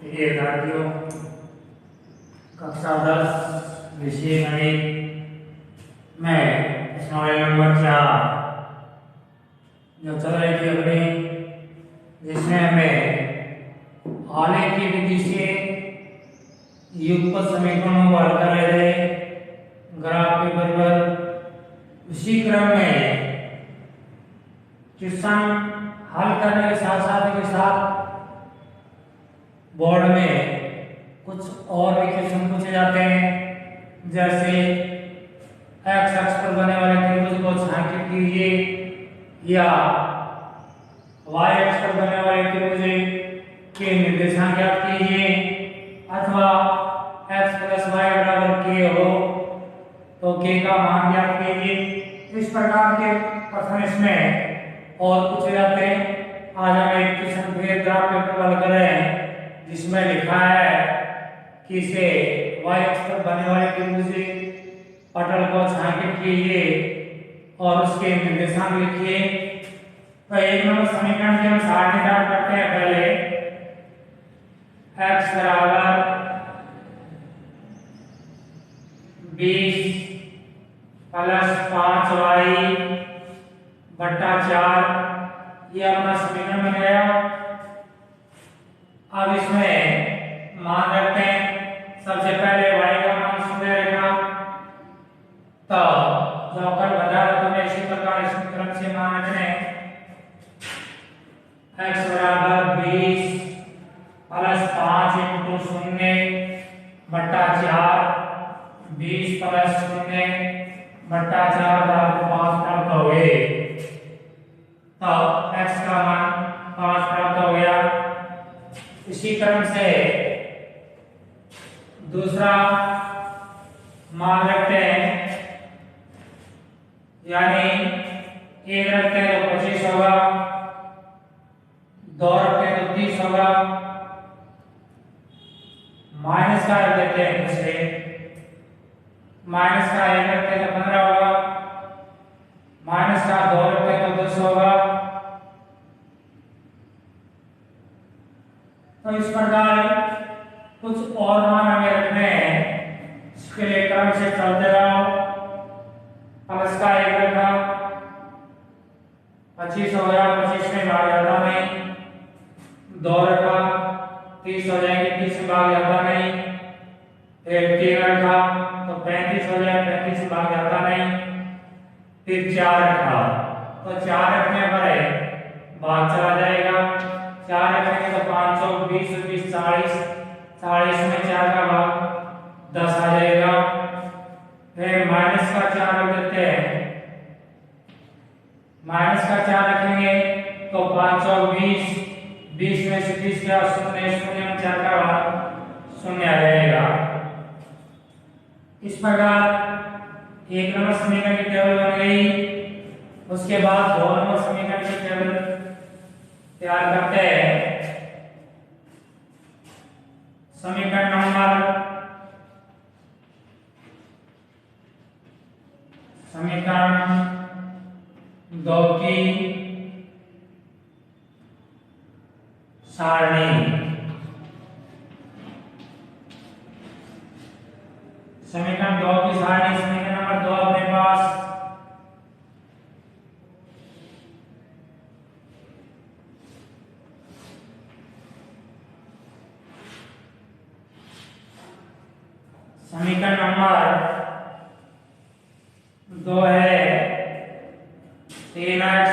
प्रिय साथियों, कक्षा 10 विषय गणित में प्रश्न नंबर 4 जो चल रही थी अपनी, जिसमें हमें आले की विधि से युगपत समीकरणों को हल कर रहे थे ग्राफ पेपर पर। उसी क्रम में क्वेश्चन हल करने के साथ बोर्ड में कुछ और भी क्वेश्चन पूछे जाते हैं, जैसे एक्स अक्ष पर बने वाले त्रिभुज को छायांकित कीजिए या वाई अक्ष पर बने वाले त्रिभुज के निर्देशांक ज्ञात कीजिए, अथवा x प्लस वाई बराबर के हो तो के का मान ज्ञात कीजिए। इस प्रकार के प्रश्न इसमें और पूछे जाते हैं। आज हम एक क्वेश्चन फिर ग्राफ पेपर हल कर रहे हैं, जिसमें लिखा है कि इसे y अक्ष पर बने वाले त्रिभुज पटल को छायांकित कीजिए और उसके निर्देशांक लिखिए। तो एक नंबर समीकरण के हम सारणी ज्ञात करते हैं। पहले x बराबर 20 प्लस 5y बट्टा 4, ये अपना समीकरण बन गया। अब इसमें मान रखते हैं। सबसे पहले y का मान 0 रहेगा, तो जो कर बता रहा तो मैं इसी प्रकार इस क्रम से मान रखने x बराबर 20 प्लस 5 इंटू 0 बट्टा 4, 20 प्लस 0 बट्टा 4 बराबर 5 प्राप्त हो गए। तो x का मान 5 प्राप्त हो गया। इसी क्रम से दूसरा मान रखते हैं, यानी एक रखते हैं तो 25 होगा, 2 रखते हैं तो 30 होगा, माइनस का रख देते हैं दूसरे, माइनस का 1 रखते हैं तो 15 होगा, माइनस का 2 रखते हैं तो 10 होगा। तो इस प्रकार कुछ और मान हमें रखने हैं, इसके लिए क्रम से चलते रहो। प्लस का 1 रखा, 25 हो गया, 25 में भाग जाता नहीं, 2 रखा, 30 हो जाएंगे, 30 में भाग जाता नहीं, फिर 3 रखा तो 35 हो जाए, 35 में भाग जाता नहीं, फिर 4 रखा तो 4 रखने पर भाग चला जाएगा, 4 रखेंगे तो 5 20 20 40, 40 में 4 का भाग 10 आ जाएगा। फिर माइनस का 4 रख देते हैं, माइनस का 4 रखेंगे तो 5 20, 20 में से 30 का 0, 0 में 4 का भाग 0 आ जाएगा। इस प्रकार एक नंबर समीकरण की टेबल बन गई। उसके बाद 2 नंबर समीकरण की टेबल तैयार करते हैं। समीकरण नंबर 2 की सारणी। समीकरण 2 की सारणी, समीकरण नंबर 2 अपने पास समीकरण नंबर 2 है 3x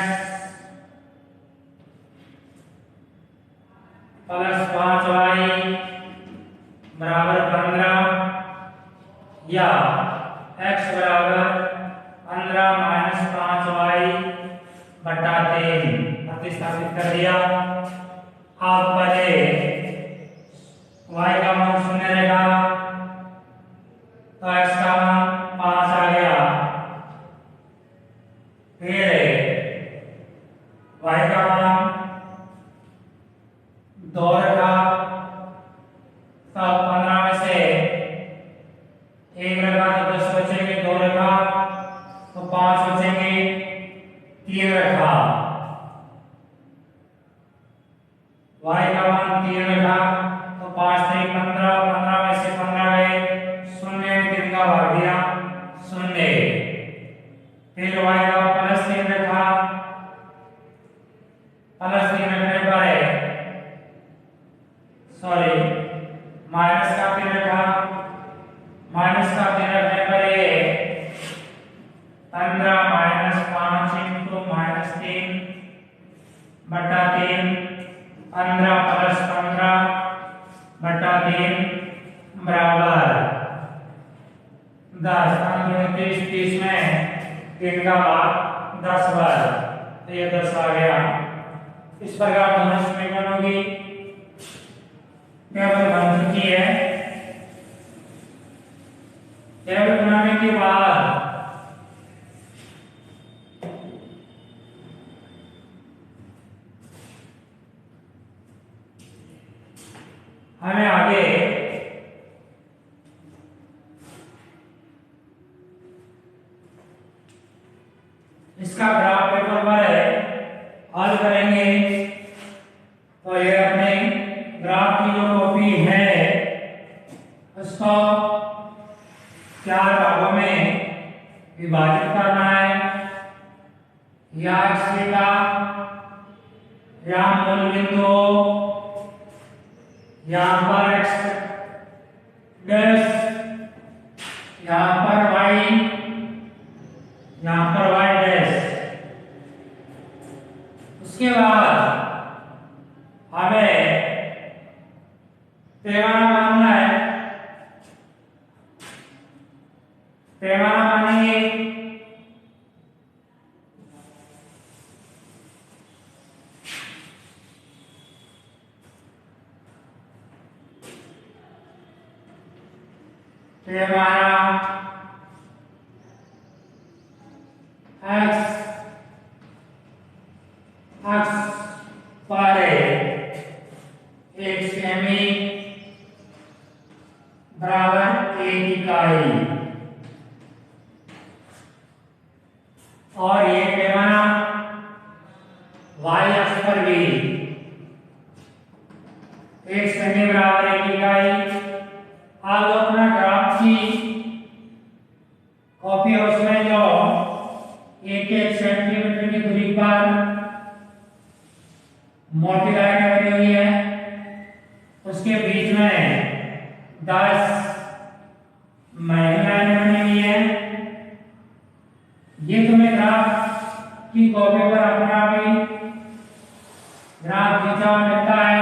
प्लस 5y बराबर 15 या x बराबर 15 माइनस 5y बटा 3 प्रतिस्थापित कर दिया। अब पहले y का मान 0 रहेगा तो x का मान 5 आ गया, फिर y का मान 2 रखा, तब 15 में से 1 रखा तो 10 बचेंगे, 2 रखा तो 5 बचेंगे, 3 रखा, y का मान 3 रखा तो 3 15 प्लस 15 बटा 3 बराबर 10। 30 30 में 3 का भाग 10 बार, तो ये 10 आ गया। इस प्रकार दोनों समीकरणों की टेबल बन चुकी है। टेबल बनाने के बाद हमें आगे इसका ग्राफ पेपर पर हल करेंगे। तो ये अपने ग्राफ की जो कॉपी है उसको 4 भागों में विभाजित करना है। या थीटा या मूल बिंदु यहाँ पर x डैश, यहाँ पर y, यहाँ पर y डैश। उसके बाद हमें पैमाना मानना है। पैमाना मानेंगे पैमाना x अक्ष पर 1 सेमी बराबर 1 इकाई, और ये पैमाना y अक्ष पर भी 1 सेमी बराबर 1 इकाई। आप अपना ग्राफ की कॉपी और उसमें जो 1-1 सेंटीमीटर की दूरी पर मोटी लाइन बनी हुई है, उसके बीच में 10 महीन लाइन बनी हुई है। ये तुम्हें ग्राफ की कॉपी पर अपना भी ग्राफ खींचा हुआ मिलता है।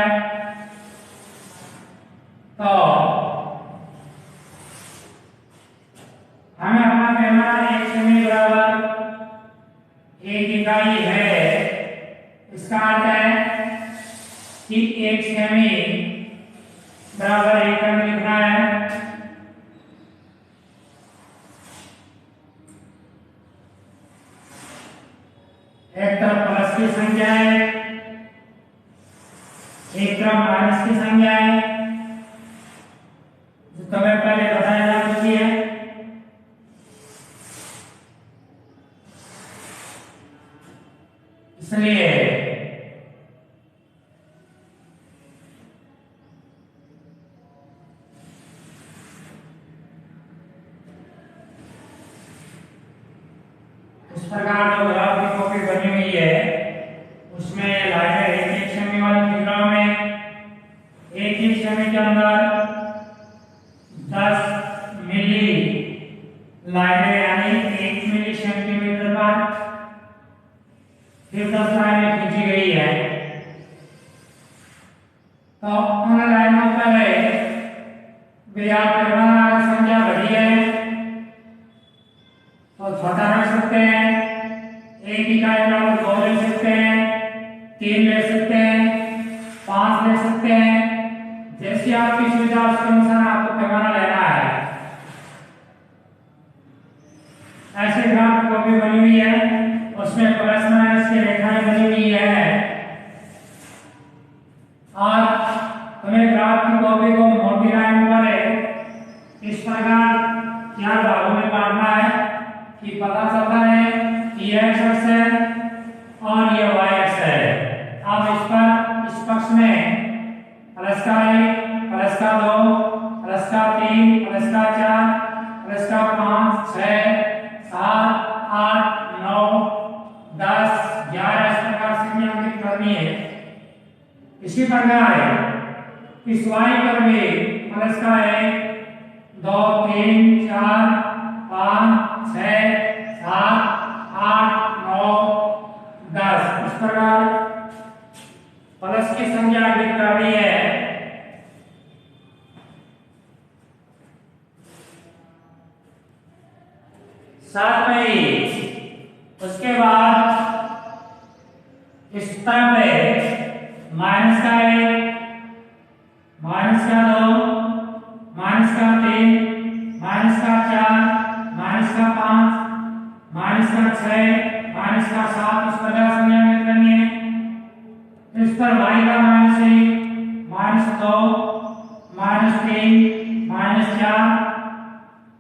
तो हमें अपना पैमाना 1 सेमी बराबर 1 इकाई है। इसका अर्थ है कि 1 सेमी बराबर 1 हमें लिखना है। एक तरफ प्लस की संख्या है, एक तरफ माइनस की संख्या है, जो तुम्हें पहले बताया जा चुकी है। इसलिए इस प्रकार जो ग्राफ की कॉपी बनी हुई है उसमें लाइनें 1-1 सेमी वाली फिगरों में 1-1 सेमी के अंदर 10 मिली लाइनें यानी 1 मिली सेंटीमीटर पर फिर 10 लाइनें खींची गई है। तो उन लाइनों पर ब्याज पैमाना संख्या बड़ी है तो छोटा रख सकते हैं। 1 इकाई बराबर 2 ले सकते हैं, 3 ले सकते हैं, 5 ले सकते हैं। जैसी आपकी सुविधा उसके अनुसार आपको पैमाना लेना है। ऐसे ग्राफ की कॉपी बनी हुई है, उसमें प्लस माइनस की रेखाएं बनी हुई है। और तुम्हें ग्राफ की कॉपी को मोटी लाइन पर इस प्रकार 4 भागों में बांटना है कि पता चलता है कि ये x अक्ष है और ये y अक्ष है। अब इस पर इस पक्ष में प्लस का 1, प्लस का 2, प्लस का 3, प्लस का 4, प्लस का 5, 6, 7, 8, 9, 10, 11 इस प्रकार से अंकित करनी है। इसी प्रकार इस y पर भी प्लस का 1, 2, 3, 4, 5, 6, 7, 8, 9, 10 इस प्रकार 7 में इंच। उसके बाद इस तरफ है माइनस का 1, माइनस का 2, माइनस का 3, माइनस का 4, माइनस का 5, माइनस का 6, माइनस का 7, इस प्रकार संख्या करनी है। इस पर y का -1, -2, -3, -4,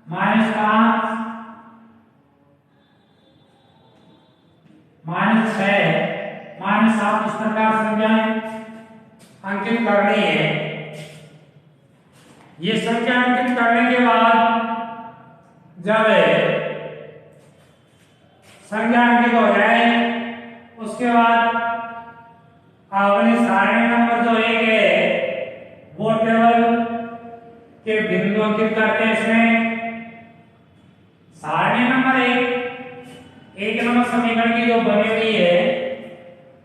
-5, -6, -7 इस प्रकार संख्याएं अंकित करनी है। ये संख्या अंकित करने के बाद जब संख्या अंकित हो जाए उसके बाद आपने सारणी नंबर जो 1 है वो टेबल के बिंदु अंकित करते हैं। इसमें सारणी नंबर 1 नंबर समीकरण की जो बनी हुई है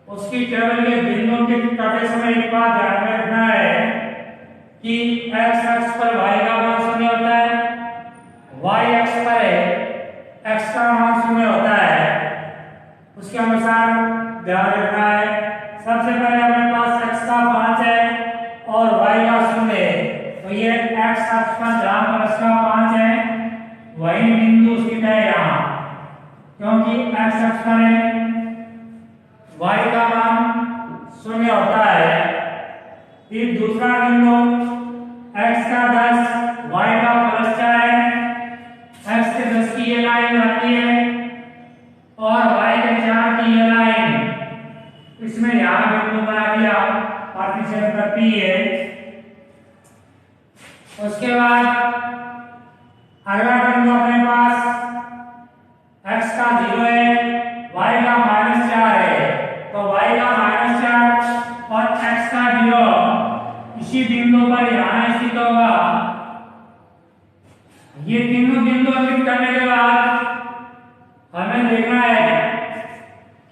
उसकी टेबल के बिंदु अंकित करते समय एक बात ध्यान में रखना है कि x अक्ष पर y का मान 0 होता है, y अक्ष पर x का मान 0 होता है। उसके अनुसार ध्यान रखना है। सबसे पहले हमारे पास x का 5 है और y का 0 है, तो ये x अक्ष पर जहां पर x का 5 है वही बिंदु स्थित है यहाँ, क्योंकि x अक्ष पर y का मान 0 होता है। फिर दूसरा बिंदु x का 10, y का +4 है, x के 10 की ये लाइन आती है और y के 4 की ये लाइन, इसमें यहाँ बिंदु बना दिया, पार्टीशन करती है। उसके बाद अगला बिंदु अपने पास x का 0 है, y का -4 है, तो y का -4 और x का 0 इसी बिंदु पर यहाँ स्थित होगा। ये तीनों बिंदु अंकित करने के बाद हमें देखना है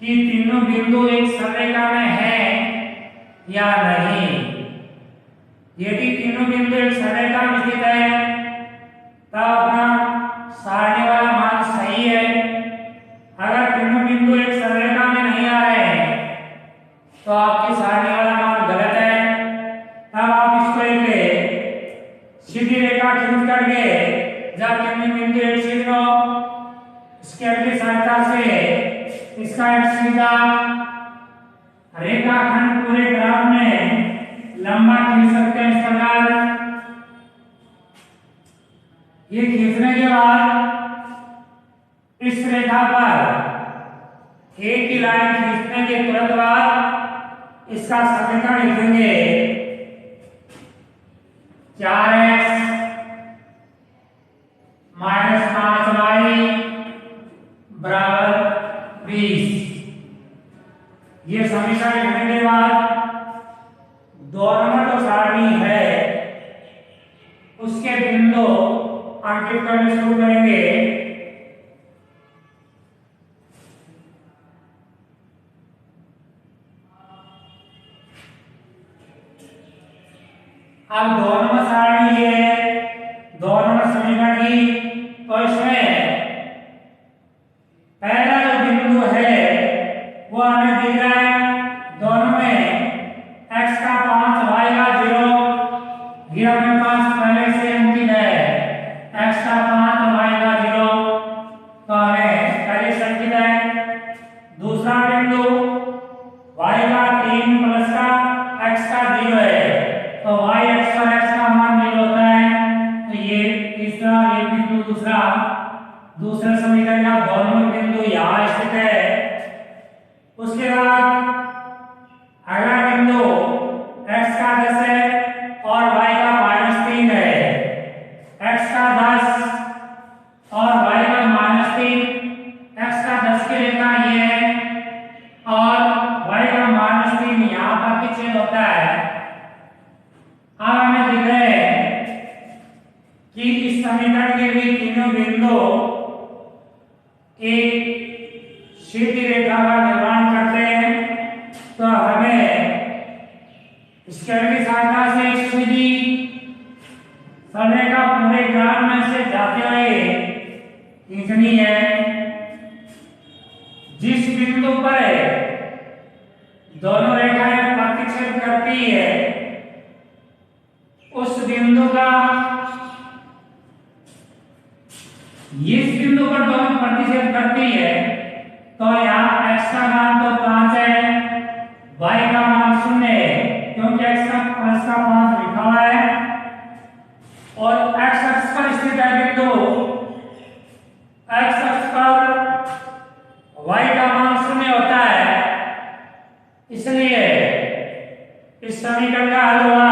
कि तीनों बिंदु एक संरेखा में हैं या नहीं। यदि तीनों बिंदु एक संरेखा में स्थित है तब अपना सारणी वाला मान सही है। अगर तीनों बिंदु एक संरेखा में नहीं आ रहे हैं तो आपकी सारणी वाला मान गलत है। तब आप इसको एक सीधी रेखा खींच करके जब तीनों बिंदु एक सीध हो स्केल की सहायता से इसका एक सीधा रेखाखंड पूरे ग्राफ में लंबा खींच सकते हैं। इस प्रकार ये खींचने के बाद इस रेखा पर एक ही लाइन खींचने के तुरंत बाद इसका समीकरण लिखेंगे 4x - 5y बराबर 20। ये समीकरण लिखने के बाद 2 नंबर जो सारणी है उसके बिंदु अंकित करने शुरू करेंगे। अब 2 नंबर सारणी है 2 नंबर समीकरण की, तो इसमें पहला जो बिंदु है वो हमें दिख रहा है दोनों में x का 5 y का 0। ये हमें पास पहले से अंकित है x का 5 y का 0, तो हमें पहले से अंकित है। दूसरा बिंदु y का 3 प्लस का x का 0 है, तो y अक्ष पर x का मान 0 होता है। तो ये तीसरा ये बिंदु दूसरे समीकरण का दोनों बिंदु यहाँ स्थित है। उसके बाद अगला बिंदु x का 10 है और y का -3 है। x का 10 और y का -3, x का 10 की रेखा ये है और y का -3 यहाँ पर भी छेद होता है। अब हमें दिख रहा है कि इस समीकरण के भी तीनों बिंदु एक सीधी रेखा का निर्माण करते हैं। तो हमें स्केल की सहायता से एक सीधी सररेखा पूरे ग्राफ में से जाते हुए खींचनी है। दोनों रेखाएं प्रतिच्छेद करती है उस बिंदु का, इस बिंदु पर दोनों प्रतिच्छेद करती है, तो यहाँ x का मान तो 5 है, y का मान 0 है, क्योंकि x का 5 लिखा हुआ है और x अक्ष पर स्थित है बिंदु, x अक्ष पर y का मान 0 होता है, इसलिए इस समीकरण का हल हुआ।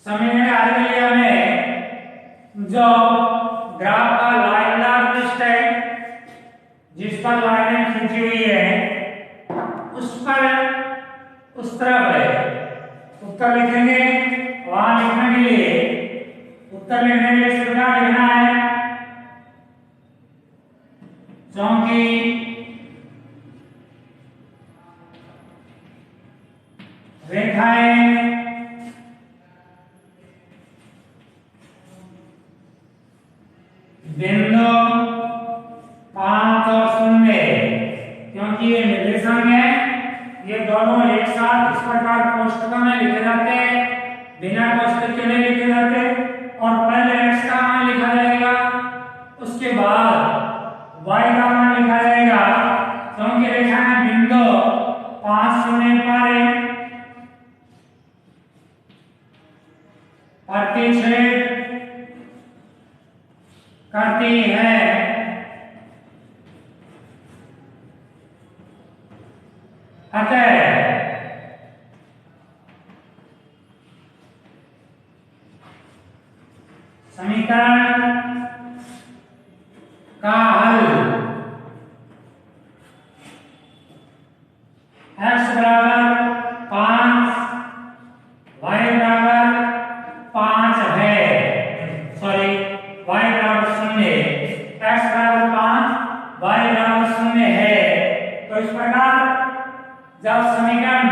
समीकरण हल के लिए हमें जो ग्राफ का लाइनदार पृष्ठ है जिस पर लाइनें खींची हुई है उस पर उस तरफ है उत्तर लिखेंगे। वहां लिखने के लिए उत्तर लिखने के लिए सीधा लिखना है, क्योंकि रेखाएं बिंदु 5 और 0, क्योंकि ये निर्देशांक है, ये दोनों एक साथ इस प्रकार कोष्ठक में लिखे जाते हैं, बिना कोष्ठक के नहीं लिखे जाते, और पहले x का मान लिखा जाएगा, उसके बाद y का मान लिखा जाएगा, क्योंकि रेखाएं बिंदु 5 0 पर प्रतिच्छेद करती है। अतः समीकरण का हल x बराबर 5 y बराबर 5 है, सॉरी y बराबर 0, x बराबर 5 y बराबर 0 है। तो इस प्रकार जब समीकरण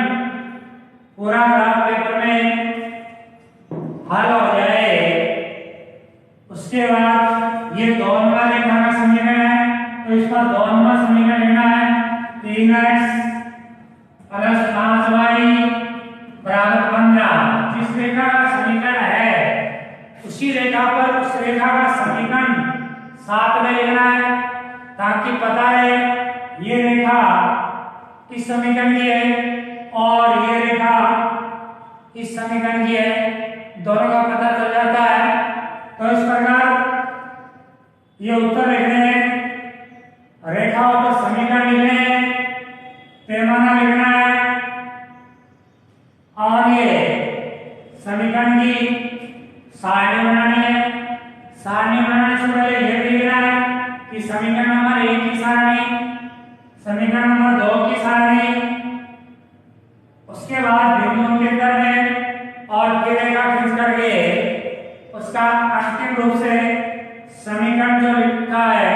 पूरा ग्राफ पेपर में हल हो जाए उसके बाद ये दो नंबर रेखा का समीकरण है, तो इसका दो नंबर समीकरण लेना है 3x प्लस 5y बराबर 15। जिस रेखा का समीकरण है उसी रेखा पर उस रेखा का समीकरण साथ में लिखना है, ताकि पता है ये रेखा इस समीकरण की है और ये रेखा इस समीकरण की है, दोनों का पता चल जाता है। तो इस प्रकार ये उत्तर लिखने हैं, रेखाओं पर समीकरण लिखने हैं, पैमाना लिखना है और ये समीकरण की सारणी बनानी है। सारणी बनाने से पहले यह लिखना है कि समीकरण नंबर 1 की सारणी, समीकरण नंबर 2 की सारणी, उसके बाद बिंदुओं के करने और फिर रेखा खींच करके उसका अंतिम रूप से समीकरण जो लिखा है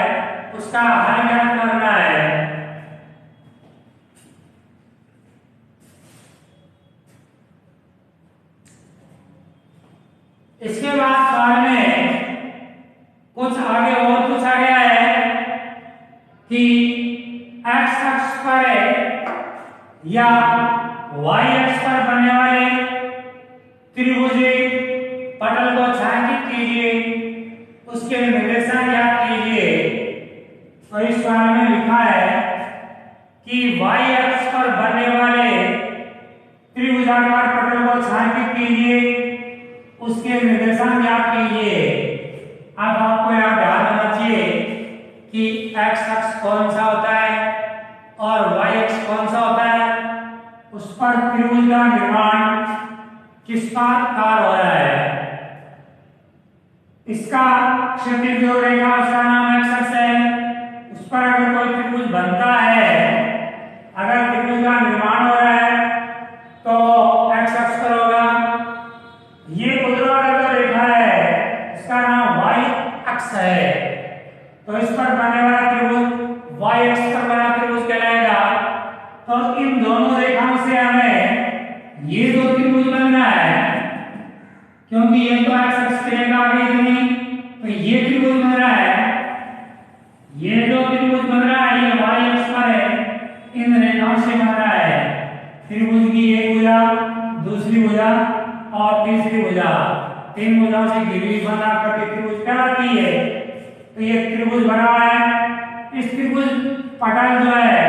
उसका हल ज्ञात करना है। इसके बाद सवाल में कुछ आगे और पूछा गया है कि x अक्ष पर या y अक्ष पर बनने वाले त्रिभुज पटल को छायांकित कीजिए, उसके निर्देशांक ज्ञात कीजिए। तो इस सवाल में लिखा है कि y अक्ष पर बनने वाले त्रिभुजाकार पटल को छायांकित कीजिए, उसके निर्देशांक ज्ञात कीजिए। अब आपको यह ध्यान रखना चाहिए कि x अक्ष कौन सा होता है और y अक्ष कौन सा होता है, उस पर त्रिभुज का निर्माण किस प्रकार हो रहा है। इसका क्षैतिज जो रेखा उसका नाम x अक्ष है, उस पर अगर कोई त्रिभुज बनता है, अगर त्रिभुज का निर्माण हो रहा है तो x अक्ष पर होगा। ये ऊर्ध्वाधर जो रेखा है इसका नाम y अक्ष है, तो इस पर बनने वाला त्रिभुज y अक्ष पर बना त्रिभुज कहलाएगा। तो इन दोनों रेखाओं से हमें ये दो त्रिभुज बन रहा है, क्योंकि ये तो x अक्ष की रेखा आ गई थी, तो ये त्रिभुज बन रहा है, ये जो त्रिभुज बन रहा है ये y अक्ष पर है, इन बन रहा है त्रिभुज की एक भुजा, दूसरी भुजा और तीसरी भुजा, तीन भुजाओं से घिरी हुई बना करके त्रिभुज कहलाती है। तो ये त्रिभुज बना हुआ है। इस त्रिभुज पटल जो है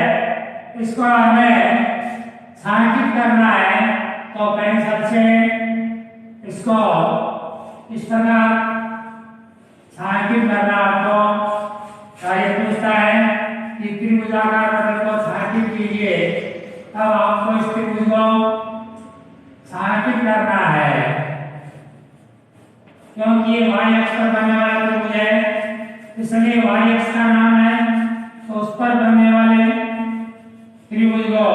इसको हमें छायांकित करना है। तो पहले सबसे इसको इस प्रकार छायांकित करना आपको ये पूछता है कि त्रिभुजाकार पटल को छायांकित कीजिए, तब आपको इस त्रिभुज को छायांकित करना है, क्योंकि ये y अक्ष पर बनने वाला त्रिभुज है, इसलिए y अक्ष का नाम है। तो उस पर बनने वाले त्रिभुज को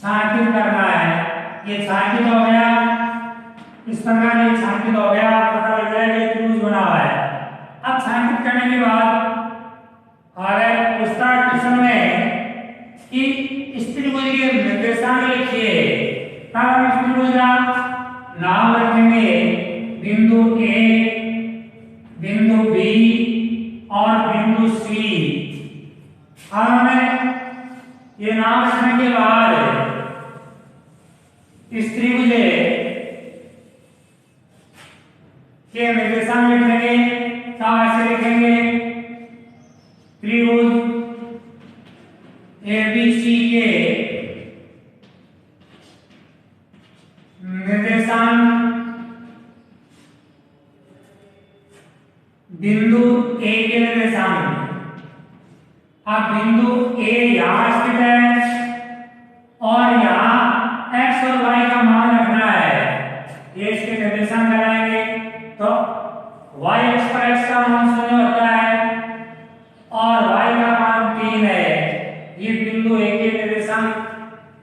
छायांकित करना है। ये छायांकित हो गया, इस प्रकार ये छायांकित हो गया, पता लग जाएगा ये त्रिभुज बना हुआ है। अब छायांकित करने के बाद आगे पूछता है क्वेश्चन में कि इस त्रिभुज के निर्देशांक लिखिए। तब हम इस त्रिभुज का नाम रखेंगे बिंदु ए, बिंदु बी और बिंदु सी। और हमें ये नाम रखने के बाद इस त्रिभुज के निर्देशांक लिखेंगे। तो ऐसे लिखेंगे त्रिभुज एबीसी के निर्देशांक बिंदु ए के निर्देशांक। अब बिंदु ए यहां स्थित है और यहां x और y का मान रखना है, ये इसके निर्देशांक लगाएंगे। तो y अक्ष पर x का मान 0 होता है और y का मान 3 है। ये बिंदु ए के निर्देशांक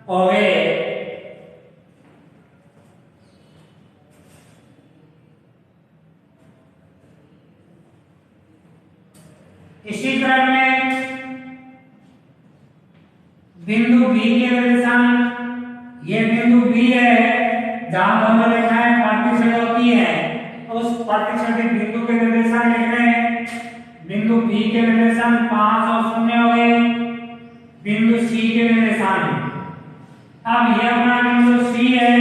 हो गए। इसी क्रम में बिंदु बी के निर्देशांक, ये बिंदु बी है जहां दोनों रेखाएं प्रतिच्छेद होती हैं, उस प्रतिच्छेदित बिंदु के निर्देशांक लिख रहे हैं। बिंदु बी के निर्देशांक 5 और 0 हो गए। बिंदु सी के निर्देशांक, अब यह अपना बिंदु सी है।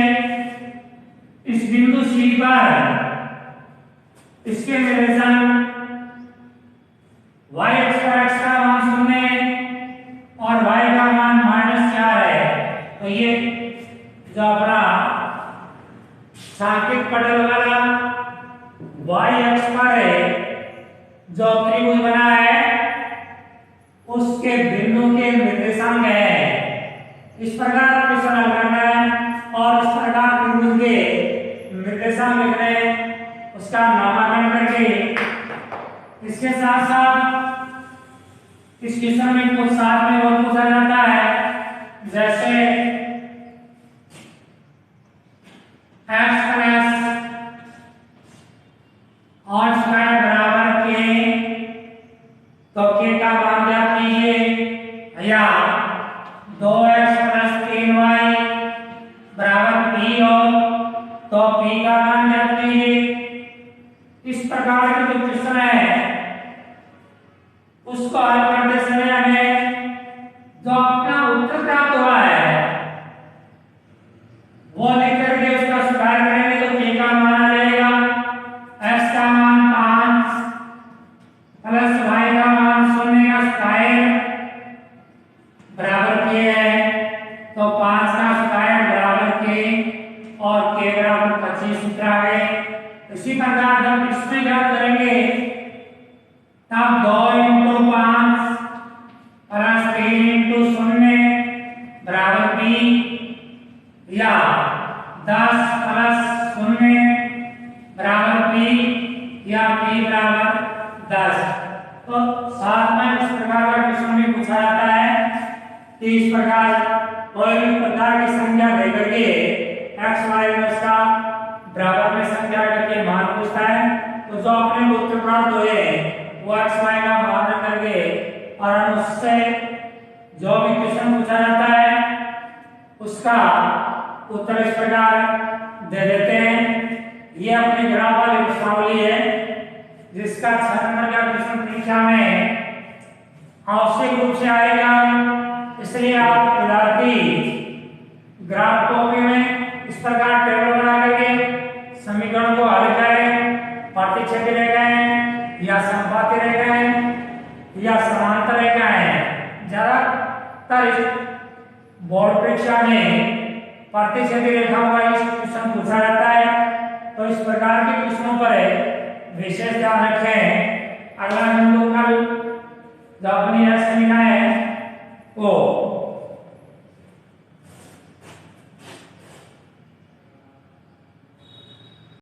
इस बिंदु सी पर इसके निर्देशांक y अक्ष पर x का मान 0 है और y का मान -4 है। तो ये जो अपना छायांकित पटल वाला y अक्ष पर जो त्रिभुज बना है उसके बिंदु के निर्देशांक है। इस प्रकार क्वेश्चन हल करना है और इस प्रकार त्रिभुज के निर्देशांक लिख रहे हैं, उसका नामकरण करके। इसके साथ साथ इस क्वेश्चन में कुछ साथ में और पूछा जाता है, जैसे x प्लस और स्क्वायर बराबर के, तो के का मान ज्ञात कीजिए, या 2x प्लस 3y बराबर p हो तो p का मान ज्ञात कीजिए। इस प्रकार के जो क्वेश्चन है उसको हल करते समय हमें जो अपना उत्तर प्राप्त हुआ है वो लेकर के उसका सुधार करेंगे। तो k का मान आ जाएगा x का मान 5 प्लस y का मान 0 का स्क्वायर बराबर k है। तो 5 का स्क्वायर बराबर k और k बराबर 25 सूत्र आ गए। इसी प्रकार जब इसमें ज्ञात करेंगे तब 2 × 5 प्लस 3 × 0 बराबर p, या 10 प्लस 0 बराबर p, या p बराबर 10। तो साथ में इस प्रकार का क्वेश्चन भी पूछा जाता है कि इस प्रकार कोई भी प्रकार की संख्या देकर के x y में उसका बराबर में संख्या करके मान पूछता है। तो जो अपने उत्तर प्राप्त हुए वो x y का मान करके और उससे जो भी क्वेश्चन पूछा जाता है उसका उत्तर इस प्रकार दे देते हैं। ये अपनी ग्राफ वाली प्रश्नावली है जिसका 6 नंबर का क्वेश्चन परीक्षा में आवश्यक रूप से आएगा। इसलिए आप विद्यार्थी ग्राफ कॉपी में इस प्रकार टेबल बना करके समीकरण को हल करें। प्रतिच्छेदी रेखाएं या समबाहु रेखाएं या समांतर रेखाएं, ज्यादातर बोर्ड परीक्षा में प्रतिच्छेदी रेखाओं का क्वेश्चन पूछा जाता है, तो इस प्रकार के क्वेश्चनों पर विशेष ध्यान रखें।